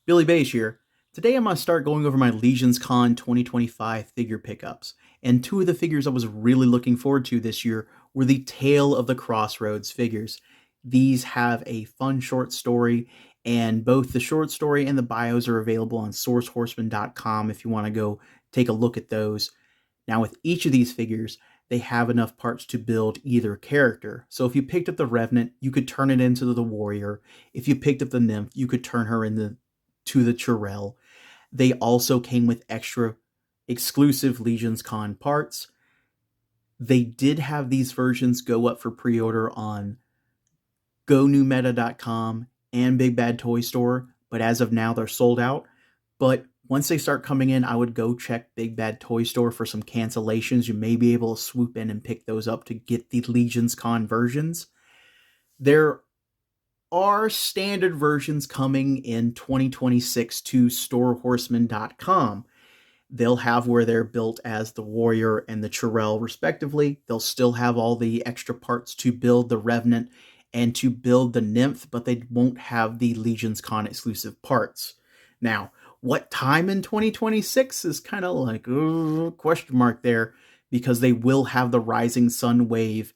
Billy Beige here. Today I'm going to start going over my Legionscon 2025 figure pickups. And two of the figures I was really looking forward to this year were the Tale of the Crossroads figures. These have a fun short story, and both the short story and the bios are available on sourcehorseman.com if you want to go take a look at those. Now, with each of these figures, they have enough parts to build either character. So if you picked up the Revenant, you could turn it into the Warrior. If you picked up the Nymph, you could turn her into the Chirel. They also came with extra exclusive Legionscon parts. They did have these versions go up for pre-order on GoNewMeta.com and Big Bad Toy Store, but as of now, they're sold out. But once they start coming in, I would go check Big Bad Toy Store for some cancellations. You may be able to swoop in and pick those up to get the Legionscon versions. There are standard versions coming in 2026 to storehorseman.com. They'll have where they're built as the Warrior and the Chirel, respectively. They'll still have all the extra parts to build the Revenant and to build the Nymph, but they won't have the Legionscon exclusive parts. Now, what time in 2026 is kind of like question mark there, because they will have the Rising Sun wave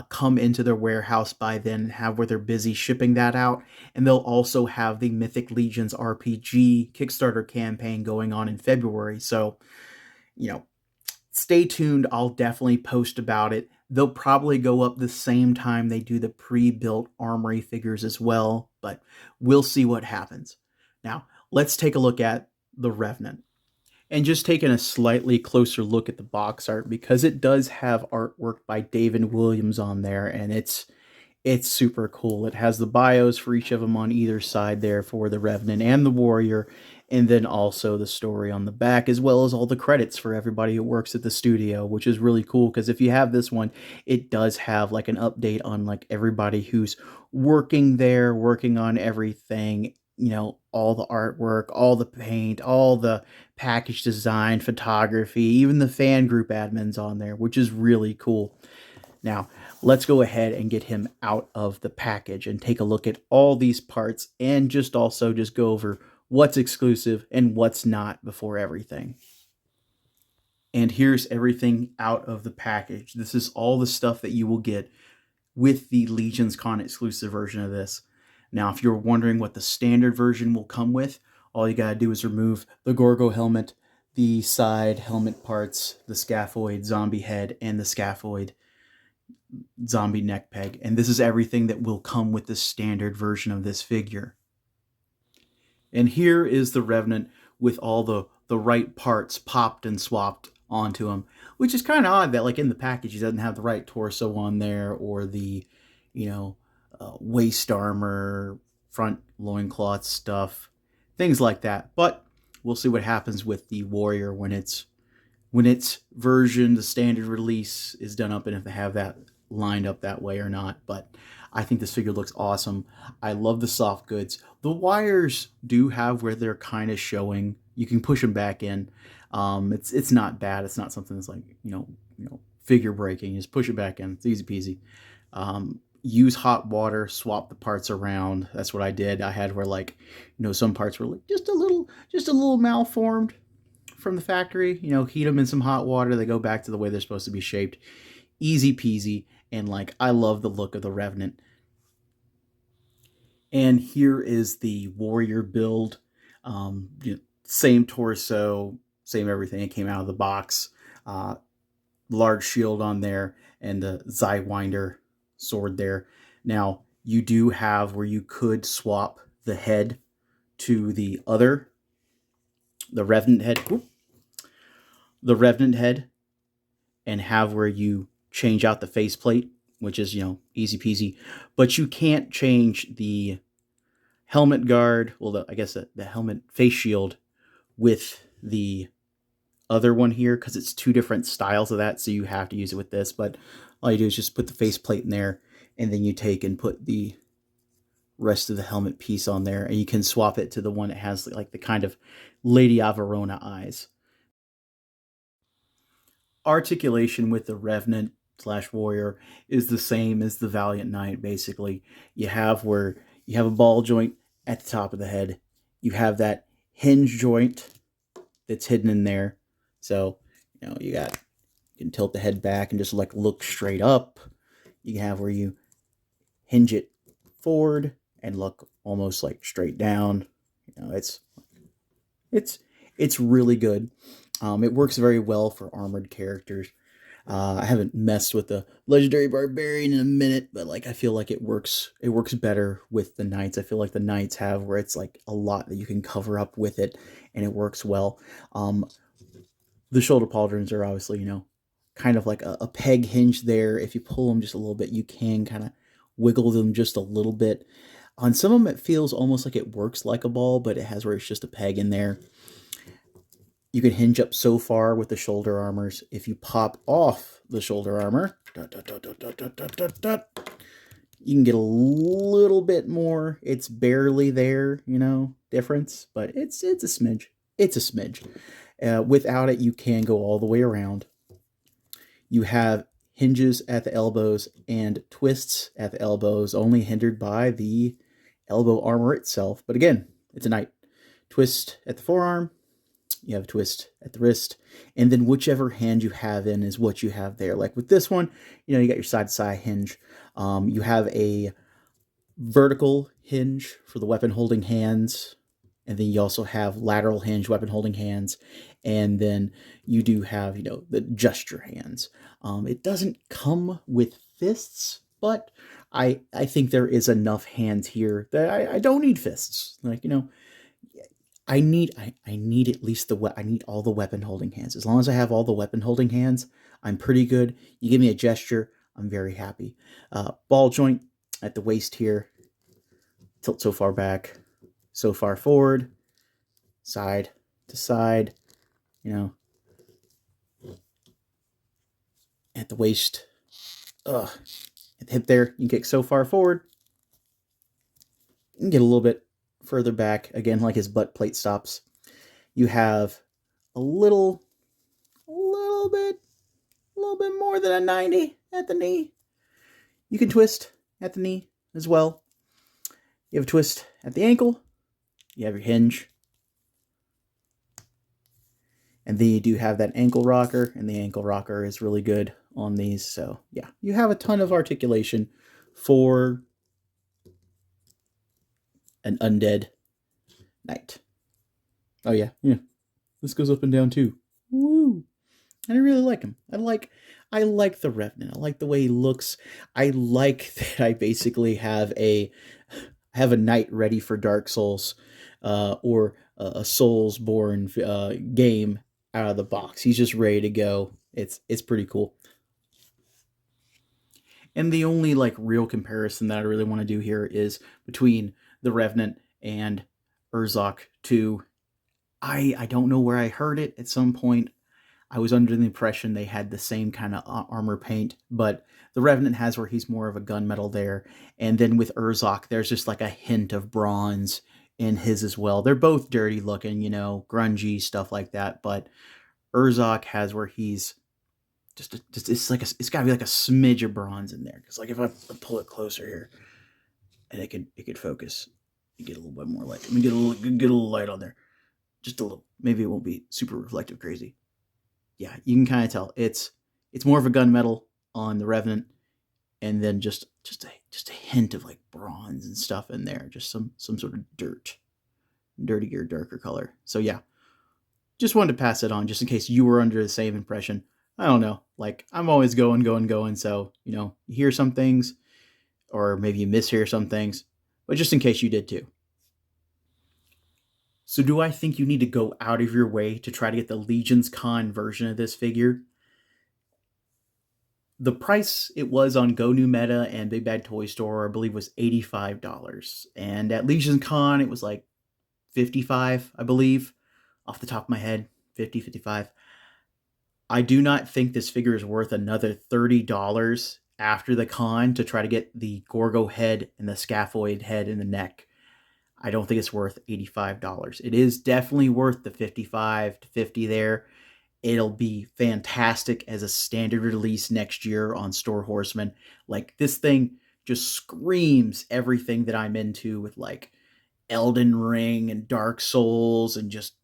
come into their warehouse by then, have where they're busy shipping that out. And they'll also have the Mythic Legions RPG Kickstarter campaign going on in February. So, stay tuned. I'll definitely post about it. They'll probably go up the same time they do the pre-built Armory figures as well, but we'll see what happens. Now, let's take a look at the Revenant. And just taking a slightly closer look at the box art, because it does have artwork by David Williams on there, and it's super cool. It has the bios for each of them on either side there for the Revenant and the Warrior, and then also the story on the back, as well as all the credits for everybody who works at the studio, which is really cool, because if you have this one, it does have like an update on like everybody who's working there, working on everything, all the artwork, all the paint, all the package design, photography, even the fan group admins on there, which is really cool. Now, let's go ahead and get him out of the package and take a look at all these parts, and just also just go over what's exclusive and what's not before everything. And here's everything out of the package. This is all the stuff that you will get with the Legionscon exclusive version of this. Now, if you're wondering what the standard version will come with, all you gotta do is remove the Gorgo helmet, the side helmet parts, the scaphoid zombie head, and the scaphoid zombie neck peg. And this is everything that will come with the standard version of this figure. And here is the Revenant with all the right parts popped and swapped onto him, which is kind of odd that like in the package he doesn't have the right torso on there, or the, waist armor, front loincloth stuff, things like that. But we'll see what happens with the Warrior when its version, the standard release, is done up, and if they have that lined up that way or not. But I think this figure looks awesome. I love the soft goods. The wires do have where they're kind of showing. You can push them back in. It's not bad. It's not something that's like figure breaking. Just push it back in. It's easy peasy. Use hot water, swap the parts around. That's what I did. I had where some parts were like just a little malformed from the factory. Heat them in some hot water. They go back to the way they're supposed to be shaped. Easy peasy. And I love the look of the Revenant. And here is the Warrior build. Same torso, same everything. It came out of the box. Large shield on there, and the Zywinder sword there. Now, you do have where you could swap the head to the Revenant head. The Revenant head, and have where you change out the faceplate, which is, easy peasy. But you can't change the helmet guard, well, I guess the helmet face shield with the other one here, because it's two different styles of that, so you have to use it with this. But all you do is just put the faceplate in there, and then you take and put the rest of the helmet piece on there, and you can swap it to the one that has like the kind of Lady Averona eyes. Articulation with the Revenant / Warrior is the same as the Valiant Knight, basically. You have a ball joint at the top of the head, You have that hinge joint that's hidden in there. So, you can tilt the head back and just like look straight up. You can have where you hinge it forward and look almost like straight down. It's it's really good. It works very well for armored characters. I haven't messed with the legendary barbarian in a minute, but like I feel like it works. It works better with the knights. I feel like the knights have where it's like a lot that you can cover up with it, and it works well. The shoulder pauldrons are obviously kind of like a peg hinge there. If you pull them just a little bit, you can kind of wiggle them just a little bit. On some of them, it feels almost like it works like a ball, but it has where it's just a peg in there. You can hinge up so far with the shoulder armors. If you pop off the shoulder armor, you can get a little bit more. It's barely there, difference, but it's a smidge. It's a smidge. Without it, you can go all the way around. You have hinges at the elbows and twists at the elbows, only hindered by the elbow armor itself. But again, it's a knight. Twist at the forearm, you have a twist at the wrist, and then whichever hand you have in is what you have there. Like with this one, you got your side-to-side hinge. You have a vertical hinge for the weapon holding hands, and then you also have lateral hinge weapon holding hands, and then you do have the gesture hands. It doesn't come with fists, but I think there is enough hands here that I don't need fists. Like I need at least I need all the weapon holding hands. As long as I have all the weapon holding hands, I'm pretty good. You give me a gesture, I'm very happy. Ball joint at the waist here. Tilt so far back, so far forward, side to side, at the waist, at the hip there, you can kick so far forward, you can get a little bit further back, again, like his butt plate stops. You have a little bit more than a 90 at the knee. You can twist at the knee as well. You have a twist at the ankle. You have your hinge. And then you do have that ankle rocker, and the ankle rocker is really good on these. So yeah, you have a ton of articulation for an undead knight. Oh yeah. This goes up and down too. Woo! And I really like him. I like the Revenant. I like the way he looks. I like that I basically have a knight ready for Dark Souls, or a Soulsborne game out of the box. He's just ready to go. It's pretty cool. And the only like real comparison that I really want to do here is between the Revenant and Urza 2. I don't know where I heard it at some point. I was under the impression they had the same kind of armor paint, but the Revenant has where he's more of a gunmetal there. And then with Urza, there's just like a hint of bronze in his as well. They're both dirty looking, grungy, stuff like that. But Urza has where he's just it's gotta be like a smidge of bronze in there. Because like if I pull it closer here, and it could focus, you get a little bit more light. Let me get a little light on there, just a little. Maybe it won't be super reflective crazy. Yeah, you can kind of tell it's more of a gunmetal on the Revenant, and then just a hint of like bronze and stuff in there, just some sort of dirtier, darker color. So yeah, just wanted to pass it on just in case you were under the same impression. I don't know, like I'm always going. So you hear some things, or maybe you mishear some things, but just in case you did too. So do I think you need to go out of your way to try to get the Legionscon version of this figure? The price it was on Go New Meta and Big Bad Toy Store, I believe, was $85. And at Legionscon, it was like $55, I believe, off the top of my head, $50, $55. I do not think this figure is worth another $30 after the con to try to get the Gorgo head and the Scaphoid head in the neck. I don't think it's worth $85. It is definitely worth the $55 to $50 there. It'll be fantastic as a standard release next year on Store Horseman. Like, this thing just screams everything that I'm into with, like, Elden Ring and Dark Souls, and just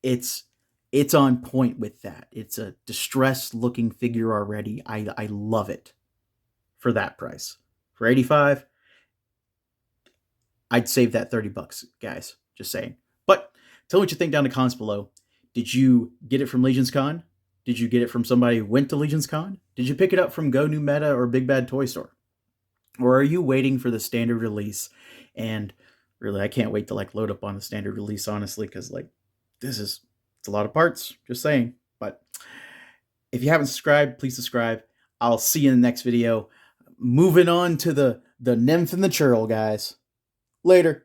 it's it's on point with that. It's a distressed looking figure already. I love it for that price. For 85, I'd save that $30, guys. Just saying. But tell me what you think down in the comments below. Did you get it from Legionscon? Did you get it from somebody who went to Legionscon? Did you pick it up from Go New Meta or Big Bad Toy Store? Or are you waiting for the standard release? And really, I can't wait to like load up on the standard release, honestly, because like it's a lot of parts. Just saying. But if you haven't subscribed, please subscribe. I'll see you in the next video. Moving on to the nymph and the churl, guys. Later.